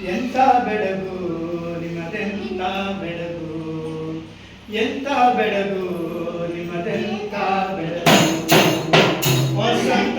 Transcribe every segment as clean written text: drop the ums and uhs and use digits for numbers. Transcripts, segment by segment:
ಎಂಥ ಬೆಳಗು ನಿಮ್ಮದೆಂಥ ಬೆಳಗು, ಎಂಥ ಬೆಳಗು ನಿಮ್ಮದೆಂಥ ಬೆಳಗು. ವಸಂತ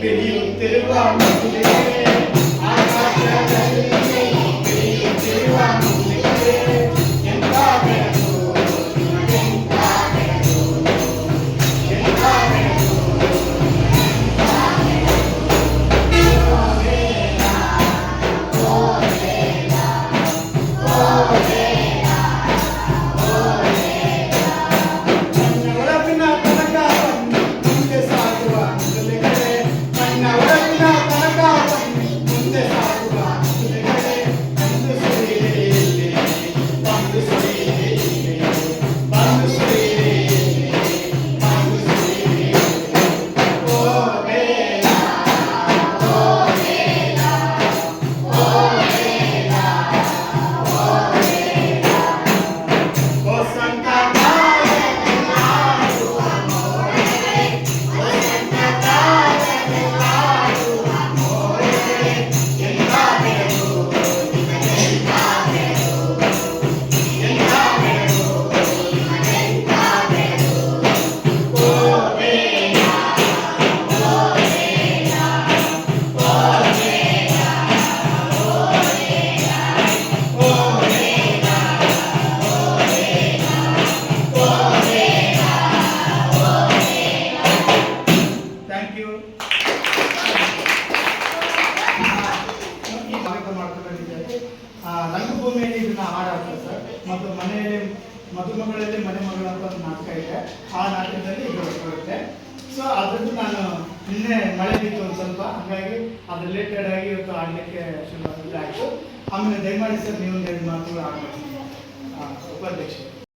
ಬೆಳೆಯುತ್ತಿರುವ ಮಗುವಿಗೆ, ಆಕಾಶದಲ್ಲಿ ಬೆಳೆಯುತ್ತಿರುವ ಮಗುವಿಗೆ ಎಂಥ ಬೆಳಕು, ಎಂಥ ಬೆಳಕು, ಎಂಥ ಬೆಳಕು. ಓ ವೇದ, ಓ ವೇದ, ಓ ವೇದ, ಓ ವೇದ. ನನ್ನ ಒಳಗಿನ ಕನಕವನ್ನು ಮುಂದೆ ಸಾಗುವ ಮೊದಲಿಗೆ, ನನ್ನ ಒಳಗಿನ ಕನಕವನ್ನು ಮುಂದೆ ಸಾಗುವ ಮೊದಲಿಗೆ, ಬಂದು ಸುರಿಯಿರಿ ಇಲ್ಲಿ, ಬಂದು ಸುರಿಯಿರಿ ಇಲ್ಲಿ, ಬಂದು ಸುರಿಯಿರಿ ಇಲ್ಲಿ, ಬಂದು ಸುರಿಯಿರಿ ಇಲ್ಲಿ. ಓ ವೇದ, ಓ ವೇದ, ಓ ವೇದ, ಓ ವೇದ. ವಸಂತ ರಂಗಭೂಮಿಯಲ್ಲಿ ಇದನ್ನ ಹಾಡಾಡ್ತಾರೆ ಸರ್. ಮತ್ತು ಮನೆಯಲ್ಲಿ ಮದುಮಗಳಲ್ಲಿ ಮನೆ ಮಗಳು ಅಂತ ಒಂದು ನಾಟಕ ಇದೆ. ಆ ನಾಟಕದಲ್ಲಿ ಇದು ಬರುತ್ತೆ. ಸೊ ಅದನ್ನು ನಾನು ನಿನ್ನೆ ಮಳೆ ಬಿತ್ತು ಒಂದು ಸ್ವಲ್ಪ, ಹಾಗಾಗಿ ಅದು ರಿಲೇಟೆಡ್ ಆಗಿ ಇವತ್ತು ಆಡಲಿಕ್ಕೆ ಶುರು ಆಯಿತು. ಆಮೇಲೆ ದಯಮಾಡಿ ಸರ್ ನೀವು ಒಂದು 2 ಮಾತುಗಳು ಆಡಬೇಕು. ಉಪಾಧ್ಯಕ್ಷ